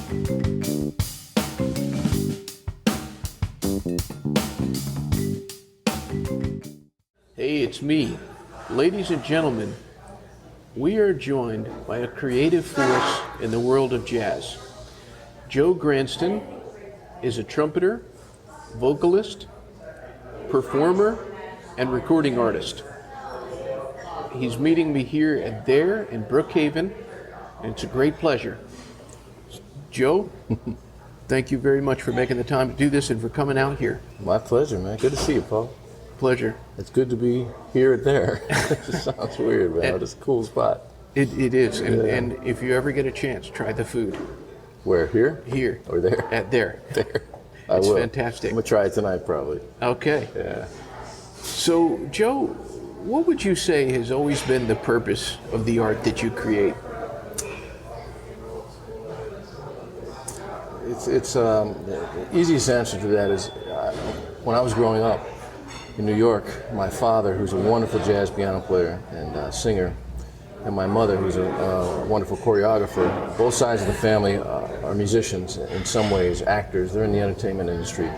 Hey, it's me. Ladies and gentlemen, we are joined by a creative force in the world of jazz. Joe Gransden is a trumpeter, vocalist, performer, and recording artist. He's meeting me here and there in Brookhaven, and it's a great pleasure. Joe, thank you very much for making the time to do this and for coming out here. My pleasure, man. Good to see you, Paul. Pleasure. It's good to be here and there. It just sounds weird, man. It's a cool spot. It is, and if you ever get a chance, try the food. Where, here? Here. Or there? There. There. It's I will. fantastic. I'm going to try it tonight, probably. Okay. Yeah. So, Joe, what would you say has always been the purpose of the art that you create? It's the easiest answer to that is when I was growing up in New York, my father, who's a wonderful jazz piano player and singer, and my mother, who's a wonderful choreographer, both sides of the family are musicians in some ways, actors. They're in the entertainment industry.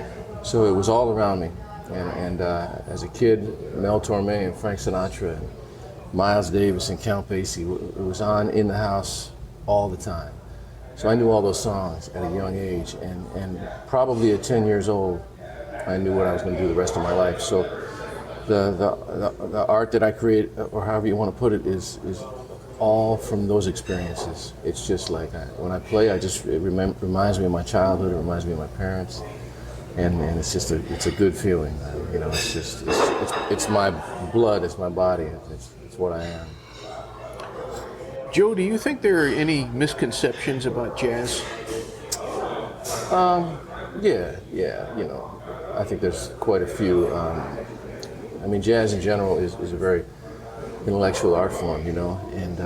So it was all around me. And as a kid, Mel Torme and Frank Sinatra and Miles Davis and Count Basie, it was on in the house all the time. So I knew all those songs at a young age, and probably at 10 years old, I knew what I was going to do the rest of my life. So the art that I create, or however you want to put it, is all from those experiences. It's just like when I play, it reminds me of my childhood. It reminds me of my parents, and it's just it's a good feeling. You know, it's my blood, it's my body, it's what I am. Joe, do you think there are any misconceptions about jazz? Yeah. You know, I think there's quite a few. I mean, jazz in general is a very intellectual art form, you know, and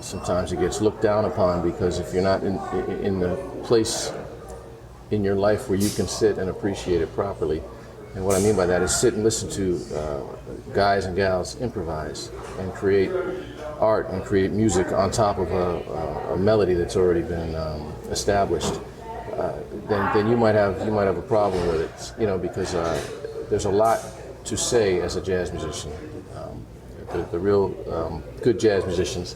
sometimes it gets looked down upon because if you're not in the place in your life where you can sit and appreciate it properly. And what I mean by that is sit and listen to guys and gals improvise and create art and create music on top of a melody that's already been established. Then you might have a problem with it, you know, because there's a lot to say as a jazz musician. The real good jazz musicians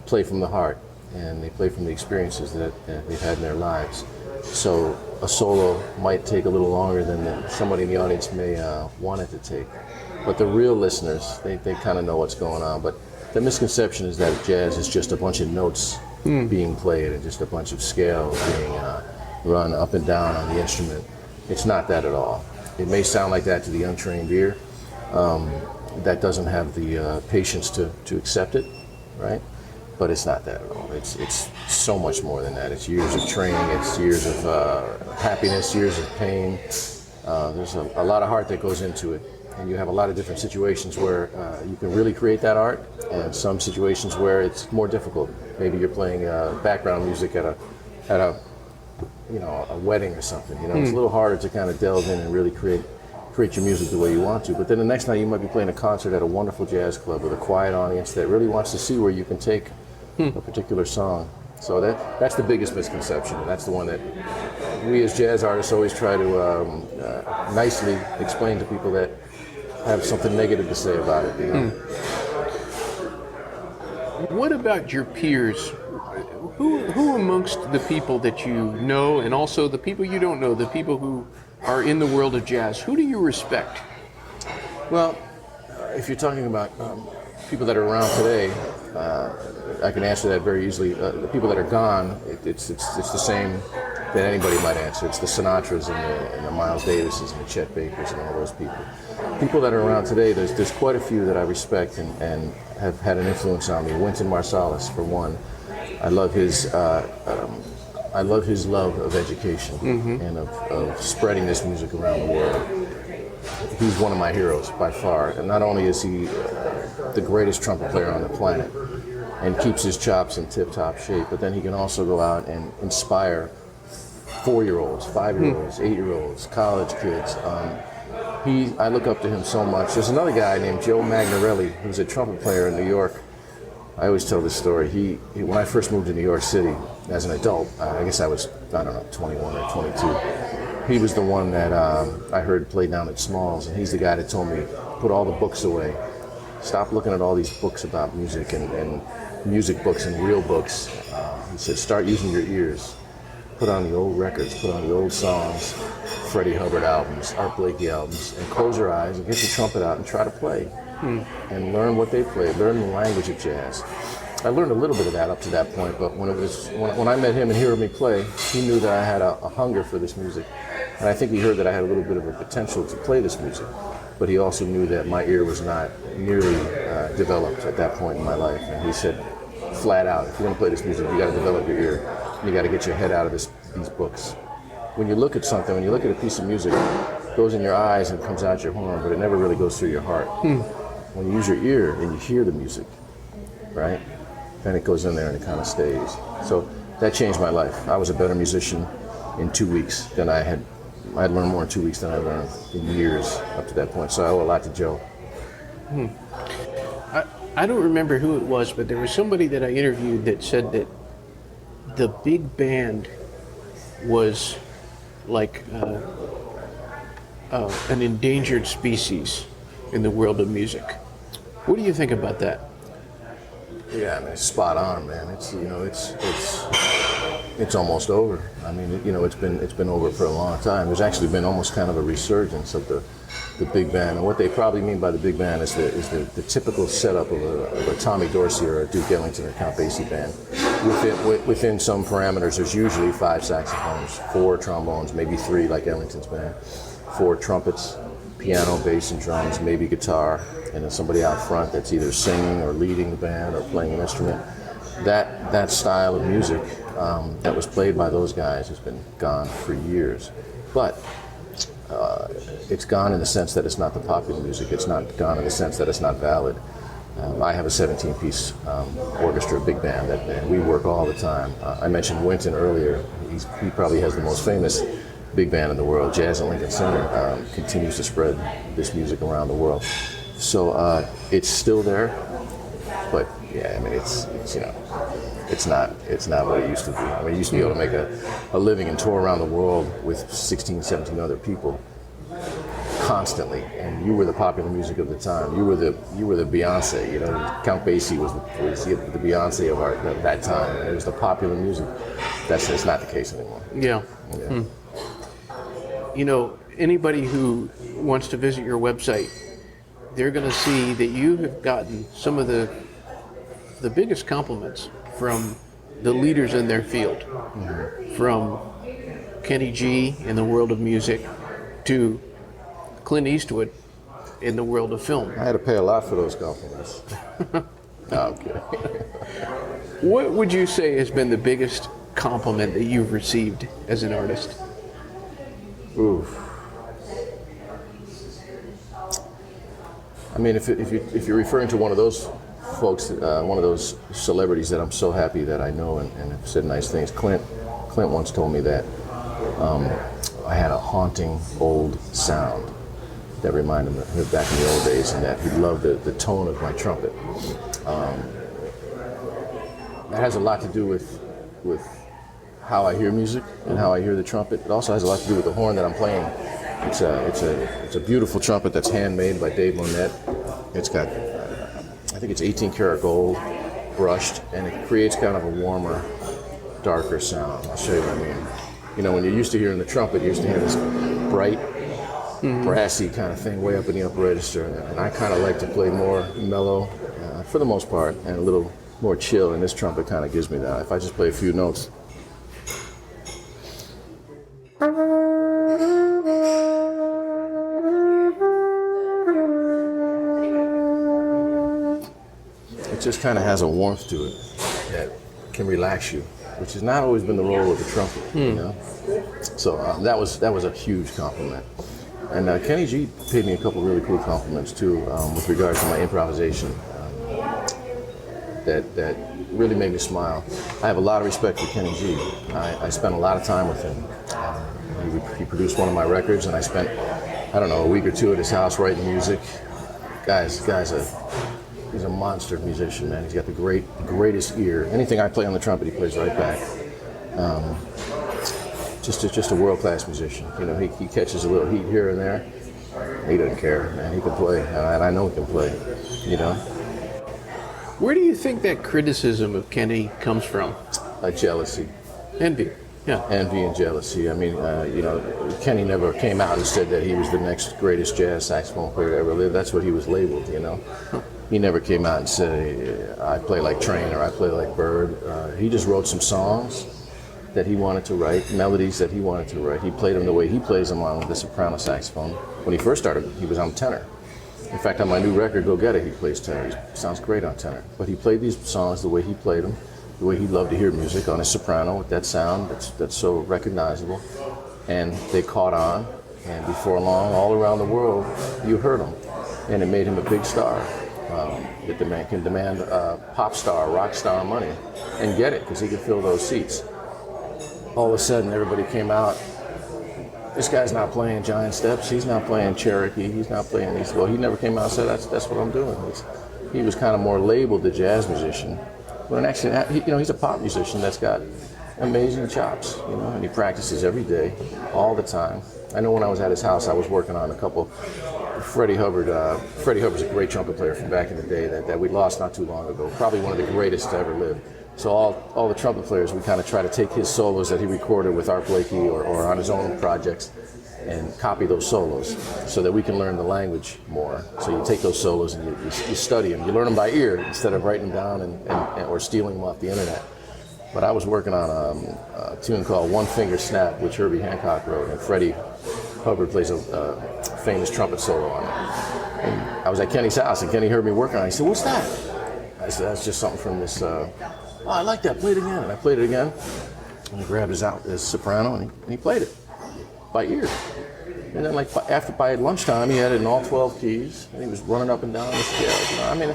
play from the heart, and they play from the experiences that they've had in their lives. So a solo might take a little longer than somebody in the audience may want it to take. But the real listeners, they kind of know what's going on. But the misconception is that jazz is just a bunch of notes being played and just a bunch of scales being run up and down on the instrument. It's not that at all. It may sound like that to the untrained ear that doesn't have the patience to accept it, right? But it's not that at all. It's so much more than that. It's years of training, it's years of happiness, years of pain. There's a lot of heart that goes into it. And you have a lot of different situations where you can really create that art, and some situations where it's more difficult. Maybe you're playing background music at a wedding or something. You know, it's a little harder to kind of delve in and really create your music the way you want to. But then the next night you might be playing a concert at a wonderful jazz club with a quiet audience that really wants to see where you can take a particular song. So that's the biggest misconception, and that's the one that we as jazz artists always try to nicely explain to people that have something negative to say about it. You know? What about your peers? Who amongst the people that you know, and also the people you don't know, the people who are in the world of jazz, who do you respect? Well, if you're talking about people that are around today, I can answer that very easily. The people that are gone, it's the same that anybody might answer. It's the Sinatras and the Miles Davises and the Chet Bakers and all those people. People that are around today, there's quite a few that I respect and have had an influence on me. Wynton Marsalis, for one. I love his love of education and of spreading this music around the world. He's one of my heroes by far. And not only is he the greatest trumpet player on the planet and keeps his chops in tip-top shape, but then he can also go out and inspire 4-year-olds, 5-year-olds, 8-year-olds, college kids. I look up to him so much. There's another guy named Joe Magnarelli, who's a trumpet player in New York. I always tell this story. When I first moved to New York City, as an adult, I guess I was, I don't know, 21 or 22. He was the one that I heard play down at Smalls, and he's the guy that told me, put all the books away. Stop looking at all these books about music and music books and real books. He said, start using your ears. Put on the old records, put on the old songs, Freddie Hubbard albums, Art Blakey albums, and close your eyes and get your trumpet out and try to play. And learn what they played, learn the language of jazz. I learned a little bit of that up to that point, but when I met him and he heard me play, he knew that I had a hunger for this music. And I think he heard that I had a little bit of a potential to play this music. But he also knew that my ear was not nearly developed at that point in my life. And he said, flat out, if you're going to play this music, you got to develop your ear. You got to get your head out of these books. When you look at something, when you look at a piece of music, it goes in your eyes and comes out your horn, but it never really goes through your heart. When you use your ear and you hear the music, right, then it goes in there and it kind of stays. So that changed my life. I was a better musician in 2 weeks than I had learned more in 2 weeks than I learned in years up to that point. So I owe a lot to Joe. I don't remember who it was, but there was somebody that I interviewed that said that the big band was like an endangered species in the world of music. What do you think about that? Yeah, I mean, it's spot on, man. It's almost over. I mean, it's been over for a long time. There's actually been almost kind of a resurgence of the big band, and what they probably mean by the big band is the typical setup of a Tommy Dorsey or a Duke Ellington or Count Basie band. Within some parameters, there's usually 5 saxophones, 4 trombones, maybe 3 like Ellington's band, 4 trumpets, piano, bass, and drums, maybe guitar, and then somebody out front that's either singing or leading the band or playing an instrument. That style of music that was played by those guys has been gone for years. But it's gone in the sense that it's not the popular music. It's not gone in the sense that it's not valid. I have a 17-piece orchestra, big band, and we work all the time. I mentioned Wynton earlier. He probably has the most famous big band in the world. Jazz and Lincoln Center continues to spread this music around the world. So it's still there, but yeah, I mean, it's not what it used to be. I mean, you used to be able to make a living and tour around the world with 16, 17 other people constantly, and you were the popular music of the time. You were the Beyonce. Count Basie was the Beyonce of that time. It was the popular music. It's not the case anymore. Yeah. Anybody who wants to visit your website, they're going to see that you have gotten some of the biggest compliments from the leaders in their field, from Kenny G in the world of music to Clint Eastwood in the world of film. I had to pay a lot for those compliments. No, I'm kidding. What would you say has been the biggest compliment that you've received as an artist? Oof. I mean, if you're referring to one of those folks, one of those celebrities that I'm so happy that I know and have said nice things, Clint once told me that I had a haunting old sound that reminded him of back in the old days, and that he loved the tone of my trumpet. That has a lot to do with how I hear music and how I hear the trumpet. It also has a lot to do with the horn that I'm playing. It's a beautiful trumpet that's handmade by Dave Monette. It's got, I think it's 18 karat gold, brushed, and it creates kind of a warmer, darker sound. I'll show you what I mean. When you're used to hearing the trumpet, you're used to hearing this bright, brassy kind of thing way up in the upper register, and I kind of like to play more mellow, for the most part, and a little more chill, and this trumpet kind of gives me that. If I just play a few notes. It just kind of has a warmth to it that can relax you, which has not always been the role of the trumpet, So that was a huge compliment. And Kenny G paid me a couple really cool compliments too, with regards to my improvisation. That really made me smile. I have a lot of respect for Kenny G. I spent a lot of time with him. He produced one of my records, and I spent, a week or two at his house writing music. He's a monster musician, man. He's got the greatest ear. Anything I play on the trumpet, he plays right back. Just a world-class musician. You know, he catches a little heat here and there. He doesn't care, man. He can play, and I know he can play. You know. Where do you think that criticism of Kenny comes from? Jealousy. Envy. Yeah. Envy and jealousy. I mean, you know, Kenny never came out and said that he was the next greatest jazz saxophone player to ever live. That's what he was labeled, you know. He never came out and said, I play like Train or I play like Bird. He just wrote some songs that he wanted to write, melodies that he wanted to write. He played them the way he plays them on the soprano saxophone. When he first started, he was on tenor. In fact, on my new record, Go Get It, he plays tenor. He sounds great on tenor. But he played these songs the way he played them, the way he loved to hear music on his soprano with that sound that's so recognizable. And they caught on, and before long, all around the world, you heard him. And it made him a big star. That the man can demand pop star, rock star money and get it because he could fill those seats. All of a sudden, everybody came out. This guy's not playing Giant Steps. He's not playing Cherokee. He's not playing these. Well, he never came out and said that's what I'm doing. He was kind of more labeled the jazz musician, when actually, you know, he's a pop musician that's got amazing chops. You know, and he practices every day, all the time. I know when I was at his house, I was working on a couple. Freddie Hubbard. Freddie Hubbard's a great trumpet player from back in the day that we lost not too long ago. Probably one of the greatest to ever live. So all the trumpet players, we kind of try to take his solos that he recorded with Art Blakey or on his own projects and copy those solos so that we can learn the language more. So you take those solos and you study them. You learn them by ear instead of writing them down or stealing them off the internet. But I was working on a tune called One Finger Snap, which Herbie Hancock wrote, and Freddie Hubbard plays a famous trumpet solo on it. And I was at Kenny's house, and Kenny heard me working on it. He said, "What's that?" I said, "That's just something from this." "Oh, I like that. Play it again." And I played it again. And he grabbed his soprano, and he played it by ear. And then, like by lunchtime, he had it in all 12 keys, and he was running up and down the scales. You know, I mean,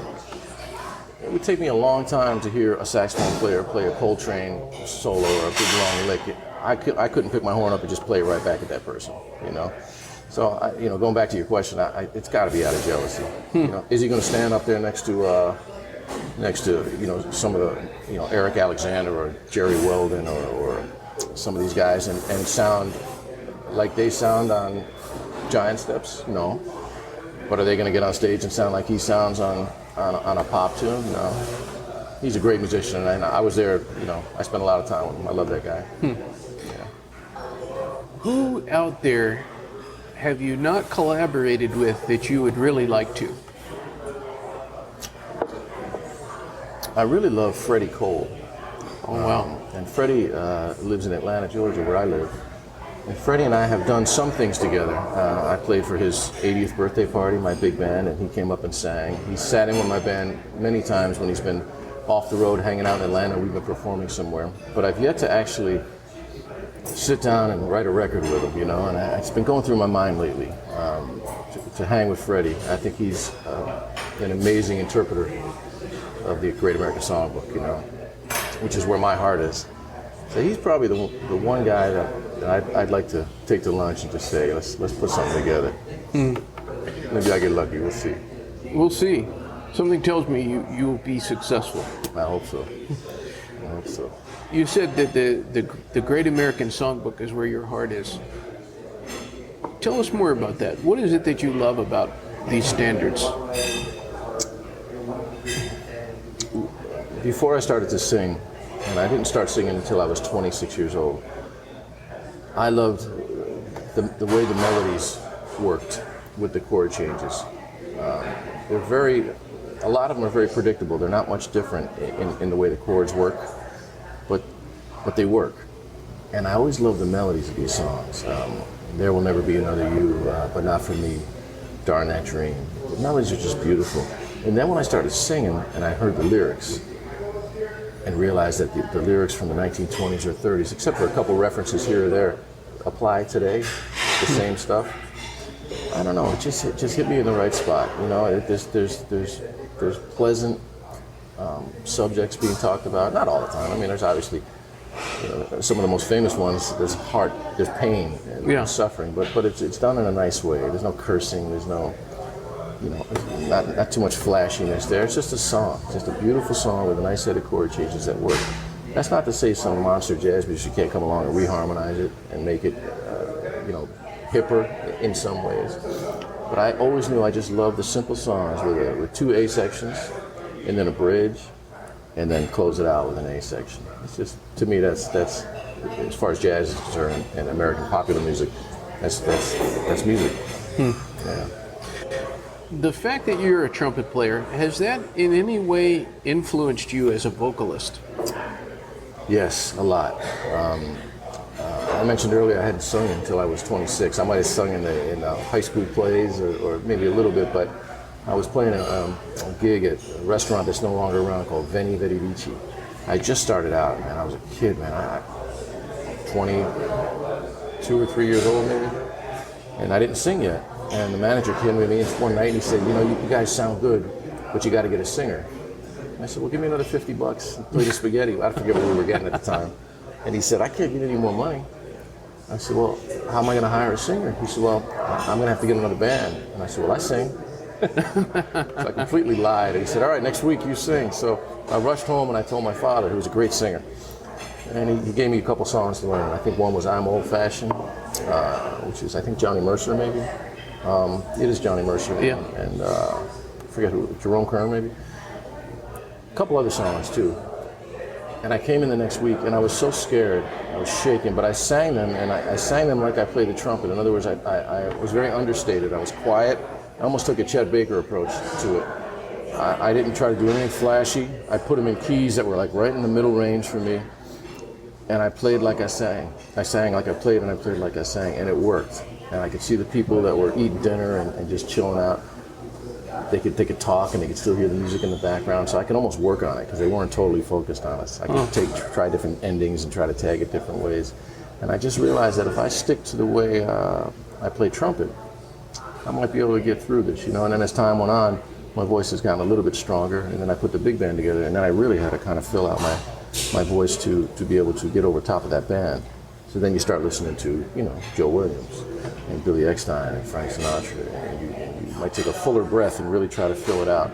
it would take me a long time to hear a saxophone player play a Coltrane solo or a big long lick. I couldn't pick my horn up and just play it right back at that person, you know. So, going back to your question, it's got to be out of jealousy. You know, is he going to stand up there next to some of the Eric Alexander or Jerry Weldon or some of these guys and sound like they sound on Giant Steps? No. But are they going to get on stage and sound like he sounds on a pop tune? No. He's a great musician, and I was there. You know, I spent a lot of time with him. I love that guy. Yeah. Who out there have you not collaborated with that you would really like to? I really love Freddie Cole. Oh, wow. And Freddie lives in Atlanta, Georgia, where I live. And Freddie and I have done some things together. I played for his 80th birthday party, my big band, and he came up and sang. He sat in with my band many times when he's been off the road hanging out in Atlanta. We've been performing somewhere. But I've yet to actually sit down and write a record with him, you know, and it's been going through my mind lately to hang with Freddie. I think he's an amazing interpreter of the Great American Songbook, you know, which is where my heart is. So he's probably the one guy that I'd like to take to lunch and just say, let's put something together. Maybe I get lucky. We'll see. We'll see. Something tells me you'll be successful. I hope so. I hope so. You said that the Great American Songbook is where your heart is. Tell us more about that. What is it that you love about these standards? Before I started to sing, and I didn't start singing until I was 26 years old, I loved the way the melodies worked with the chord changes. A lot of them are very predictable. They're not much different in the way the chords work, but they work. And I always loved the melodies of these songs. There Will Never Be Another You, But Not For Me, Darn That Dream. The melodies are just beautiful. And then when I started singing and I heard the lyrics, and realized that the lyrics from the 1920s or 30s, except for a couple references here or there, apply today, the same stuff. I don't know, it just hit me in the right spot. You know, there's pleasant subjects being talked about, not all the time. I mean, there's obviously, some of the most famous ones, there's pain and suffering, but it's done in a nice way. There's no cursing, there's no, not too much flashiness there. It's just a song, just a beautiful song with a nice set of chord changes that work. That's not to say some monster jazz musician can't come along and reharmonize it and make it, hipper in some ways. But I always knew I just loved the simple songs with 2 A sections and then a bridge, and then close it out with an A section. It's just, to me, that's as far as jazz is concerned and American popular music, that's music. Yeah. The fact that you're a trumpet player, has that in any way influenced you as a vocalist? Yes, a lot. I mentioned earlier I hadn't sung until I was 26. I might have sung in high school plays or maybe a little bit, but I was playing a gig at a restaurant that's no longer around called Veni Vidi Vici. I just started out, man. I was a kid, man. I 22 or 3 years old maybe, and I didn't sing yet. And the manager came to me one night and he said, you guys sound good, but you got to get a singer. And I said, well, give me another $50 and play the spaghetti. I forget what we were getting at the time. And he said, I can't get any more money. I said, well, how am I going to hire a singer? He said, well, I'm going to have to get another band. And I said, well, I sing. So I completely lied. And he said, all right, next week you sing. So I rushed home and I told my father, who was a great singer. And he gave me a couple songs to learn. I think one was I'm Old Fashioned, which is, I think, Johnny Mercer maybe. It is Johnny Mercer. Yeah. And I forget who, Jerome Kern maybe. A couple other songs too. And I came in the next week and I was so scared, I was shaking, but I sang them, and I sang them like I played the trumpet. In other words, I was very understated. I was quiet. I almost took a Chet Baker approach to it. I didn't try to do anything flashy. I put them in keys that were like right in the middle range for me. And I played like I sang. I sang like I played, and I played like I sang, and it worked. And I could see the people that were eating dinner and just chilling out. They could talk and they could still hear the music in the background, so I could almost work on it because they weren't totally focused on us. I could try different endings and try to tag it different ways. And I just realized that if I stick to the way I play trumpet, I might be able to get through this, And then as time went on, my voice has gotten a little bit stronger, and then I put the big band together, and then I really had to kind of fill out my voice to be able to get over top of that band. So then you start listening to, Joe Williams and Billy Eckstine and Frank Sinatra, and you might take a fuller breath and really try to fill it out.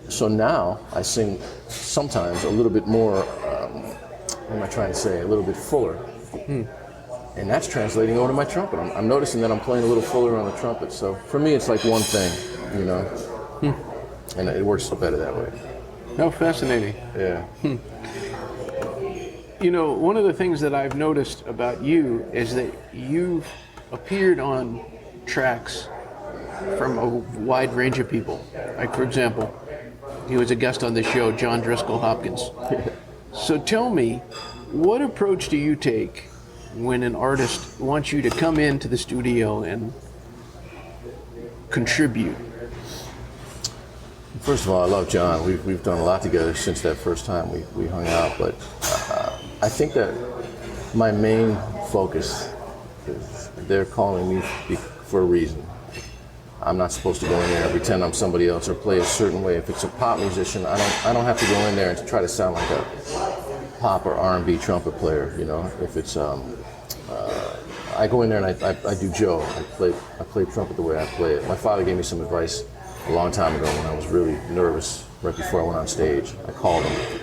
So now I sing sometimes a little bit more, what am I trying to say, a little bit fuller. And that's translating over to my trumpet. I'm noticing that I'm playing a little fuller on the trumpet. So for me, it's like one thing, and it works better that way. How fascinating. Yeah. One of the things that I've noticed about you is that you've appeared on tracks from a wide range of people. Like, for example, he was a guest on this show, John Driscoll Hopkins. So tell me, what approach do you take when an artist wants you to come into the studio and contribute? First of all, I love John. We've done a lot together since that first time we hung out, but I think that my main focus is they're calling me for a reason. I'm not supposed to go in there and pretend I'm somebody else or play a certain way. If it's a pop musician, I don't have to go in there and try to sound like a pop or R&B trumpet player. If it's I go in there and I do Joe. I play trumpet the way I play it. My father gave me some advice a long time ago when I was really nervous right before I went on stage. I called him,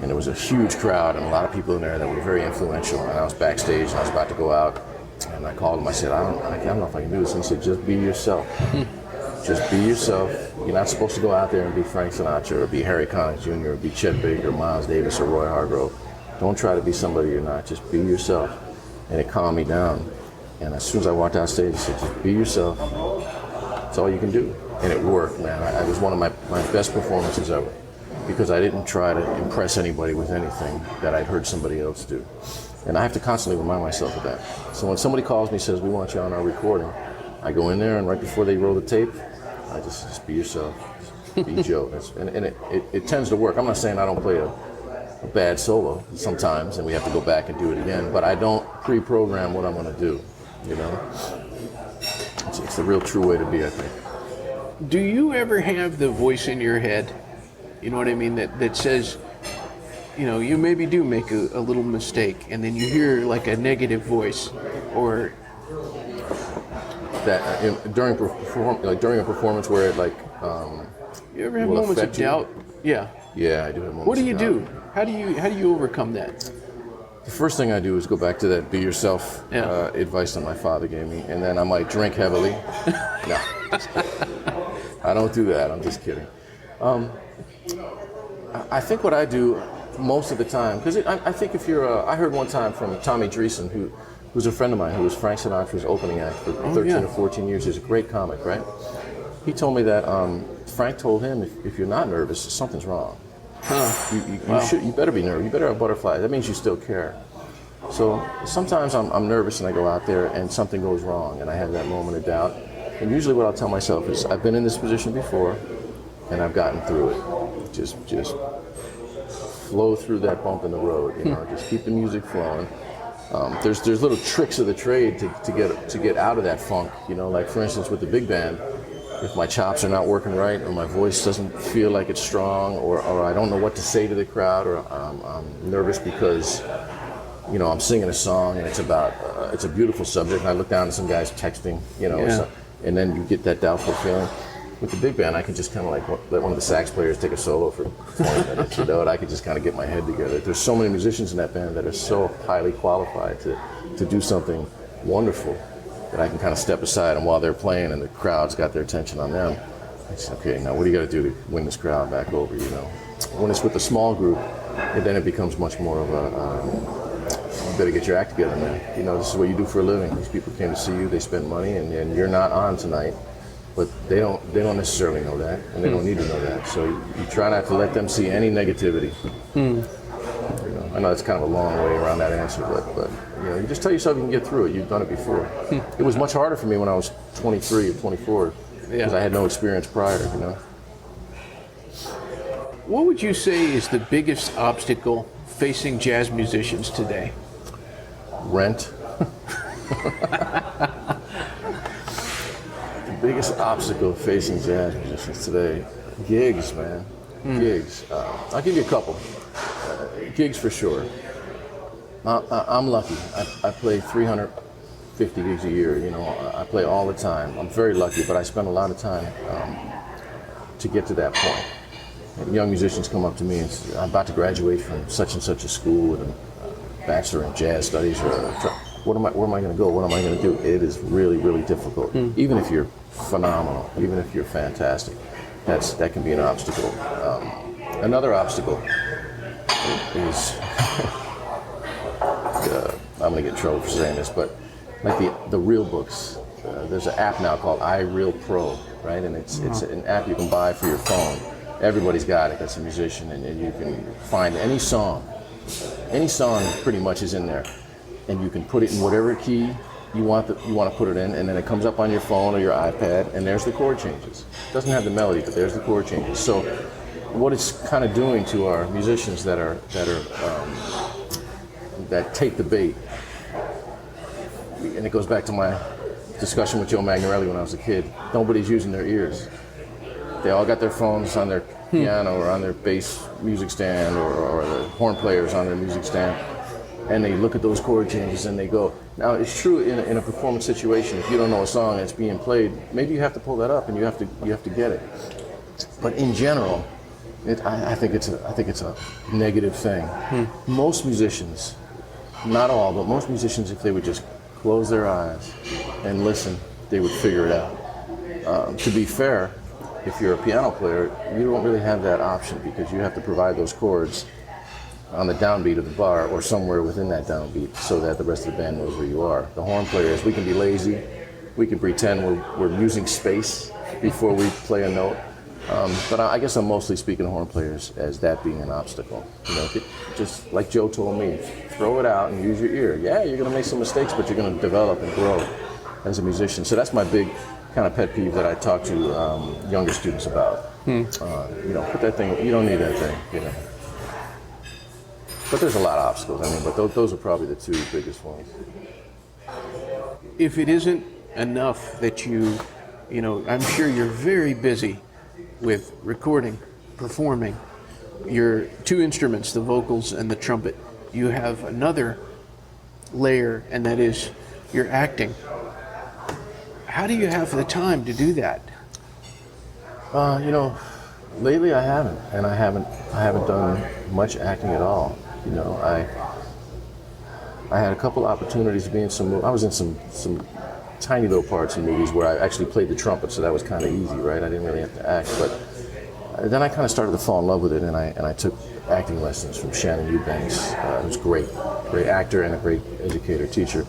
and there was a huge crowd and a lot of people in there that were very influential. And I was backstage and I was about to go out, and I called him. I said, I don't know if I can do this. And he said, just be yourself. Just be yourself. You're not supposed to go out there and be Frank Sinatra or be Harry Connick Jr. or be Chet Baker or Miles Davis or Roy Hargrove. Don't try to be somebody you're not. Just be yourself. And it calmed me down. And as soon as I walked out stage, he said, just be yourself. That's all you can do. And it worked, man. It was one of my best performances ever, because I didn't try to impress anybody with anything that I'd heard somebody else do. And I have to constantly remind myself of that. So when somebody calls me and says, we want you on our recording, I go in there, and right before they roll the tape, I just be yourself. Just be Joe. And it tends to work. I'm not saying I don't play a bad solo sometimes, and we have to go back and do it again, but I don't pre-program what I'm going to do, It's the real true way to be, I think. Do you ever have the voice in your head, you know what I mean, that says, you maybe do make a little mistake, and then you hear like a negative voice, or that during a performance where it you ever have moments of doubt? Yeah. Yeah, I do have moments. What do you of do? doubt. How do you overcome that? The first thing I do is go back to that be yourself advice that my father gave me, and then I might drink heavily. No, just kidding. I don't do that. I'm just kidding. I think what I do most of the time, because I think if you're, I heard one time from Tommy Dreesen, who's a friend of mine, who was Frank Sinatra's opening act for 13 or 14 years. He's a great comic, right? He told me that Frank told him, if you're not nervous, something's wrong. You better be nervous. You better have butterflies. That means you still care. So sometimes I'm nervous and I go out there and something goes wrong and I have that moment of doubt. And usually what I'll tell myself is, I've been in this position before and I've gotten through it. Just flow through that bump in the road. Just keep the music flowing. There's little tricks of the trade to get out of that funk. Like for instance with the big band. If my chops are not working right, or my voice doesn't feel like it's strong, or I don't know what to say to the crowd, or I'm nervous because, I'm singing a song and it's about, it's a beautiful subject, and I look down and some guy's texting, and then you get that doubtful feeling. With the big band, I can just kind of like let one of the sax players take a solo for 20 minutes, and I can just kind of get my head together. There's so many musicians in that band that are so highly qualified to do something wonderful, that I can kind of step aside, and while they're playing and the crowd's got their attention on them, I say, okay, now what do you got to do to win this crowd back over, When it's with a small group, then it becomes much more of you better get your act together, man. This is what you do for a living. These people came to see you, they spent money, and you're not on tonight, but they don't necessarily know that, and they don't need to know that. So you try not to let them see any negativity. I know it's kind of a long way around that answer, but you just tell yourself you can get through it. You've done it before. It was much harder for me when I was 23 or 24 because I had no experience prior. What would you say is the biggest obstacle facing jazz musicians today? Rent. The biggest obstacle facing jazz musicians today, gigs, man. Gigs. I'll give you a couple. Gigs for sure. I'm lucky. I play 350 gigs a year. I play all the time. I'm very lucky, but I spend a lot of time to get to that point. And young musicians come up to me and say, I'm about to graduate from such and such a school with a bachelor in jazz studies, or where am I going to go? What am I going to do? It is really, really difficult. Even if you're phenomenal, even if you're fantastic, that can be an obstacle. Another obstacle is, I'm going to get in trouble for saying this, but like the real books, there's an app now called iReal Pro, right? And it's an app you can buy for your phone. Everybody's got it that's a musician, and you can find any song pretty much is in there, and you can put it in whatever key you want to put it in, and then it comes up on your phone or your iPad, and there's the chord changes. It doesn't have the melody, but there's the chord changes. So what it's kind of doing to our musicians that take the bait, and it goes back to my discussion with Joe Magnarelli when I was a kid. Nobody's using their ears. They all got their phones on their piano or on their bass music stand, or the horn players on their music stand, and they look at those chord changes and they go. Now it's true in a performance situation, if you don't know a song that's being played, maybe you have to pull that up and you have to get it. But in general, I think it's a negative thing. Most musicians, not all, but most musicians, if they would just close their eyes and listen, they would figure it out. To be fair, if you're a piano player, you don't really have that option, because you have to provide those chords on the downbeat of the bar or somewhere within that downbeat so that the rest of the band knows where you are. The horn players, we can be lazy. We can pretend we're using space before we play a note. But I guess I'm mostly speaking to horn players as that being an obstacle. Just like Joe told me, throw it out and use your ear. Yeah, you're going to make some mistakes, but you're going to develop and grow as a musician. So that's my big kind of pet peeve that I talk to younger students about. Put that thing, you don't need that thing, But there's a lot of obstacles, but those are probably the two biggest ones. If it isn't enough that I'm sure you're very busy with recording, performing your two instruments, the vocals and the trumpet. You have another layer, and that is your acting. How do you have the time to do that? Lately, I haven't, and I haven't done much acting at all. You know, I had a couple opportunities to be in some. I was in some tiny little parts in movies where I actually played the trumpet, so that was kind of easy, right? I didn't really have to act, but then I kind of started to fall in love with it, and I took acting lessons from Shannon Eubanks, who's great actor and a great educator, teacher.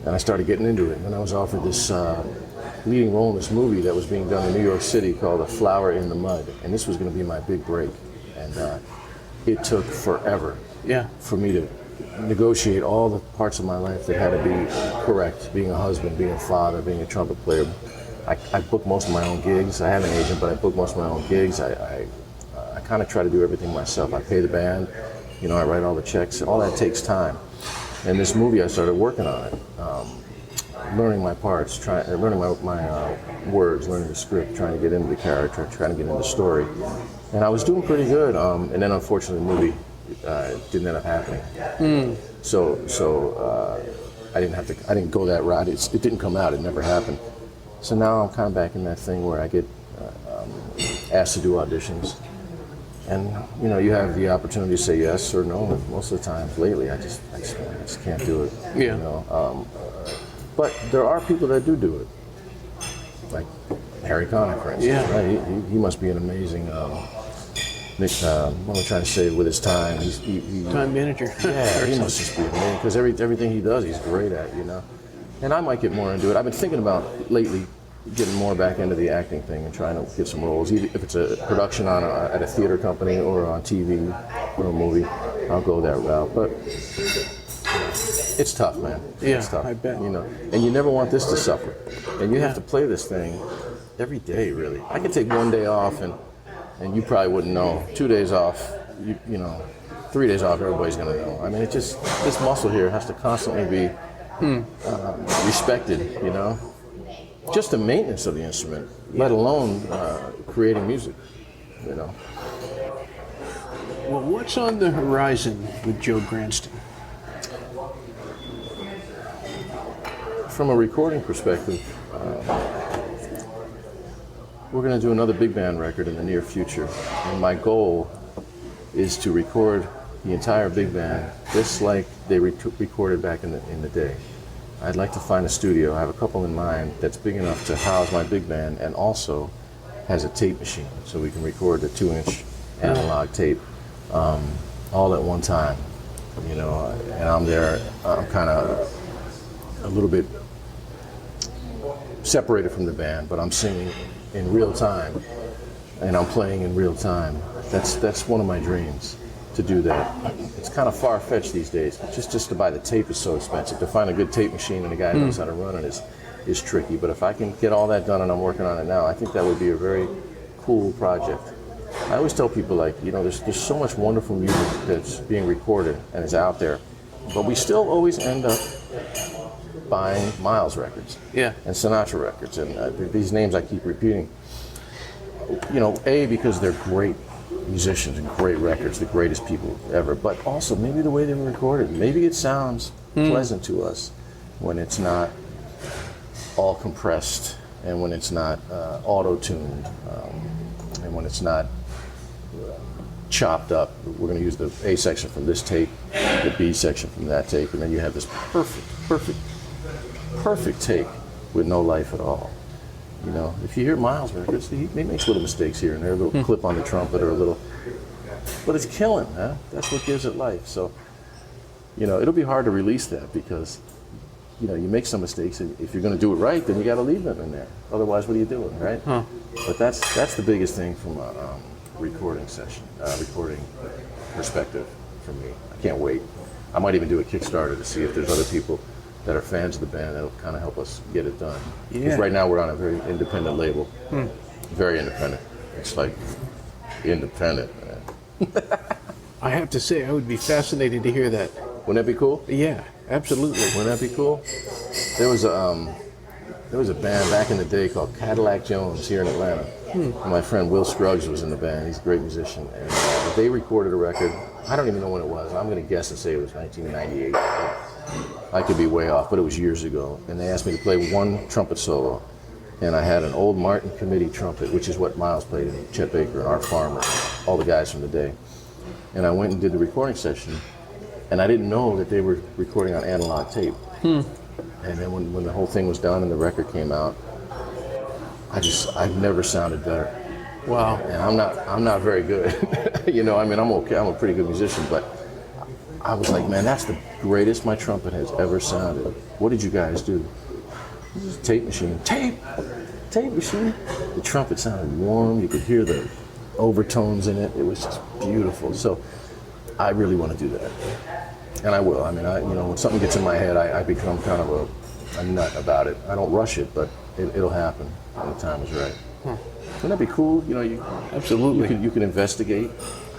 And I started getting into it, and I was offered this leading role in this movie that was being done in New York City called A Flower in the Mud, and this was going to be my big break. And it took forever for me to negotiate all the parts of my life that had to be correct, being a husband, being a father, being a trumpet player. I book most of my own gigs. I have an agent, but I book most of my own gigs. I kind of try to do everything myself. I pay the band, you know, I write all the checks. All that takes time. And this movie, I started working on it, learning my parts, learning my words, learning the script, trying to get into the character, trying to get into the story. And I was doing pretty good. And then unfortunately the movie didn't end up happening. So I didn't go that route. It didn't come out. It never happened. So now I'm kind of back in that thing where I get asked to do auditions, and you know, you have the opportunity to say yes or no. And most of the times lately, I just can't do it. Yeah. You know, but there are people that do it, like Harry Connick, for instance. Yeah. Right? He must be an amazing. What am I trying to say with his time? He's Time manager. Yeah, he must just be amazing because everything he does, he's great at. You know. And I might get more into it. I've been thinking about lately getting more back into the acting thing and trying to get some roles. Either if it's a production at a theater company or on TV or a movie, I'll go that route. But it's tough, man. Yeah, it's tough. I bet. You know, and you never want this to suffer. And you have to play this thing every day, really. I could take one day off, and you probably wouldn't know. 2 days off, you know, 3 days off, everybody's gonna know. I mean, it just, this muscle here has to constantly be respected, you know. Just the maintenance of the instrument, let alone creating music, you know. Well, what's on the horizon with Joe Gransden? From a recording perspective, we're going to do another big band record in the near future, and my goal is to record the entire big band just like they recorded back in the day. I'd like to find a studio. I have a couple in mind that's big enough to house my big band and also has a tape machine, so we can record the 2-inch analog tape all at one time, you know. And I'm there, I'm kind of a little bit separated from the band, but I'm singing in real time and I'm playing in real time. That's one of my dreams, to do that. It's kind of far-fetched these days. Just to buy the tape is so expensive. To find a good tape machine and a guy who knows how to run it is tricky. But if I can get all that done, and I'm working on it now, I think that would be a very cool project. I always tell people, like, you know, there's so much wonderful music that's being recorded and is out there, but we still always end up buying Miles records and Sinatra records, and these names I keep repeating. You know, because they're great musicians and great records, the greatest people ever, but also maybe the way they were recorded. Maybe it sounds pleasant to us when it's not all compressed, and when it's not auto-tuned, and when it's not chopped up. We're going to use the A section from this tape, the B section from that tape, and then you have this perfect take with no life at all. You know, if you hear Miles records, he makes little mistakes here and there, a little clip on the trumpet or a little, but it's killing, huh? That's what gives it life. So, you know, it'll be hard to release that because, you know, you make some mistakes, and if you're going to do it right, then you got to leave them in there. Otherwise, what are you doing, right? But that's the biggest thing from a recording perspective for me. I can't wait. I might even do a Kickstarter to see if there's other people that are fans of the band that'll kind of help us get it done. Because right now we're on a very independent label. Very independent. It's like independent, man. I have to say, I would be fascinated to hear that. Wouldn't that be cool? Yeah, absolutely. Wouldn't that be cool? There was a band back in the day called Cadillac Jones here in Atlanta. My friend Will Scruggs was in the band. He's a great musician, and they recorded a record. I don't even know when it was. I'm going to guess and say it was 1998. I could be way off, but it was years ago. And they asked me to play one trumpet solo, and I had an old Martin Committee trumpet, which is what Miles played in, Chet Baker and Art Farmer, all the guys from the day. And I went and did the recording session, and I didn't know that they were recording on analog tape. And then when the whole thing was done and the record came out, I've never sounded better. Wow. And I'm not very good. You know, I mean, I'm okay. I'm a pretty good musician, but I was like, man, that's the greatest my trumpet has ever sounded. What did you guys do? Tape machine. Tape machine. The trumpet sounded warm. You could hear the overtones in it. It was just beautiful. So I really want to do that, and I will. I mean, when something gets in my head, I become kind of a nut about it. I don't rush it, but it'll happen when the time is right. Wouldn't that be cool? You know, Absolutely. You can investigate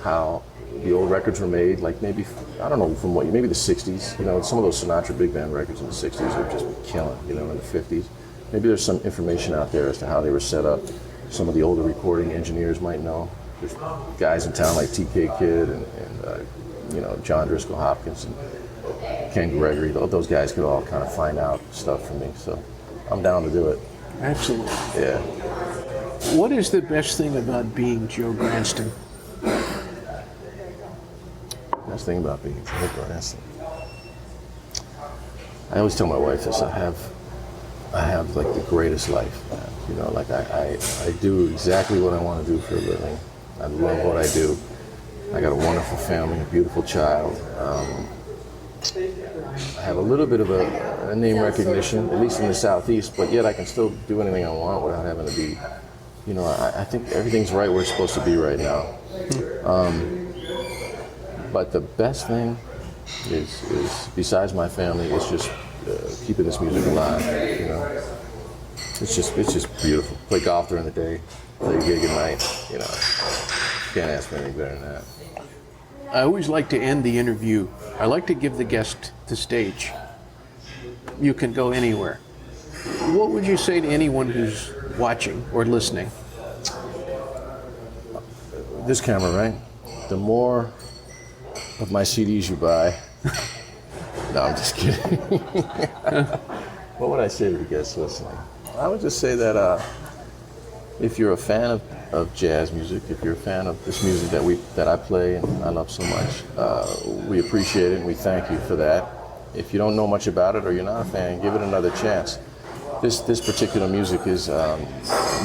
how the old records were made, like maybe, I don't know from what, maybe the 60s. You know, some of those Sinatra big band records in the 60s are just killing, you know, in the 50s. Maybe there's some information out there as to how they were set up. Some of the older recording engineers might know. There's guys in town like TK Kidd and you know, John Driscoll Hopkins and Ken Gregory. Those guys could all kind of find out stuff from me. So I'm down to do it. Absolutely. Yeah. What is the best thing about being Joe Gransden? Best thing about being Joe Gransden. I always tell my wife this. I have like the greatest life, man. You know, like I do exactly what I want to do for a living. I love what I do. I got a wonderful family, a beautiful child. I have a little bit of a name recognition, at least in the Southeast, but yet I can still do anything I want without having to be, you know, I think everything's right where it's supposed to be right now. But the best thing is besides my family, is just keeping this music alive, you know. It's just beautiful. Play golf during the day, play a gig at night, you know. Can't ask for anything better than that. I always like to end the interview. I like to give the guest the stage. You can go anywhere. What would you say to anyone who's watching or listening? This camera, right? The more of my CDs you buy. No, I'm just kidding. What would I say to the guests listening? I would just say that if you're a fan of jazz music, if you're a fan of this music that I play and I love so much, we appreciate it and we thank you for that. If you don't know much about it or you're not a fan, give it another chance. This particular music is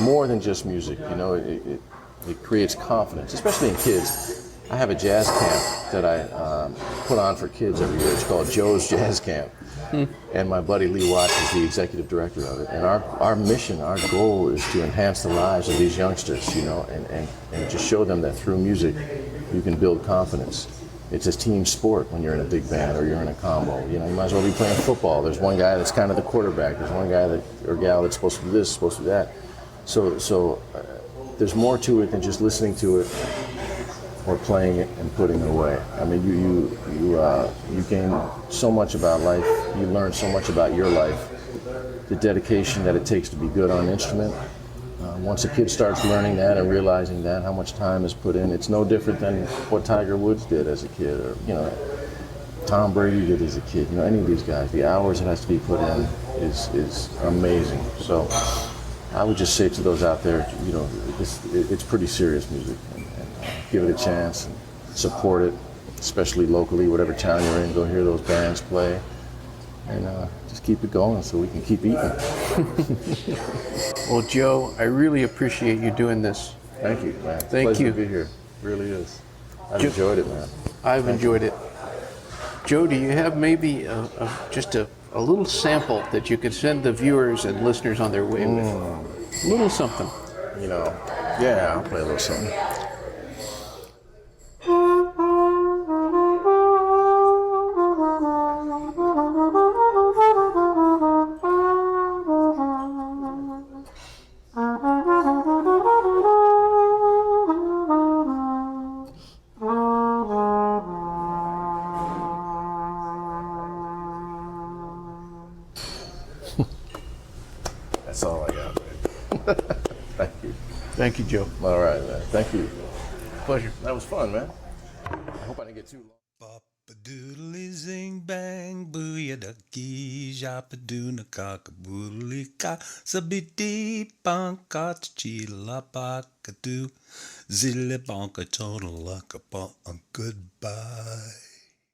more than just music. You know, it creates confidence, especially in kids. I have a jazz camp that I put on for kids every year. It's called Joe's Jazz Camp. And my buddy Lee Watts is the executive director of it. And our mission, our goal is to enhance the lives of these youngsters, you know, and just show them that through music you can build confidence. It's a team sport when you're in a big band or you're in a combo. You know, you might as well be playing football. There's one guy that's kind of the quarterback. There's one guy or gal that's supposed to do this, supposed to do that. So there's more to it than just listening to it or playing it and putting it away. I mean, you gain so much about life. You learn so much about your life. The dedication that it takes to be good on an instrument. Once a kid starts learning that and realizing that, how much time is put in, it's no different than what Tiger Woods did as a kid, or you know, Tom Brady did as a kid. You know, any of these guys, the hours it has to be put in is amazing. So I would just say to those out there, you know, it's pretty serious music. Give it a chance and support it, especially locally, whatever town you're in. Go hear those bands play, and just keep it going so we can keep eating. Well, Joe, I really appreciate you doing this. Thank you, man. Thank Pleasure you. to be here. It really is. I've enjoyed it, man. I've enjoyed it. Joe, do you have maybe just a little sample that you could send the viewers and listeners on their way with? A little something. You know, yeah, I'll play a little something. That's all I got, man. Thank you. Thank you, Joe. All right, man. Thank you. Pleasure. That was fun, man. I hope I didn't get too long. Bop-a-doodle is Zing bang booyah ducky japaduna cockabulika sabiti banka chila pakadu zilla bonka total luck upon goodbye.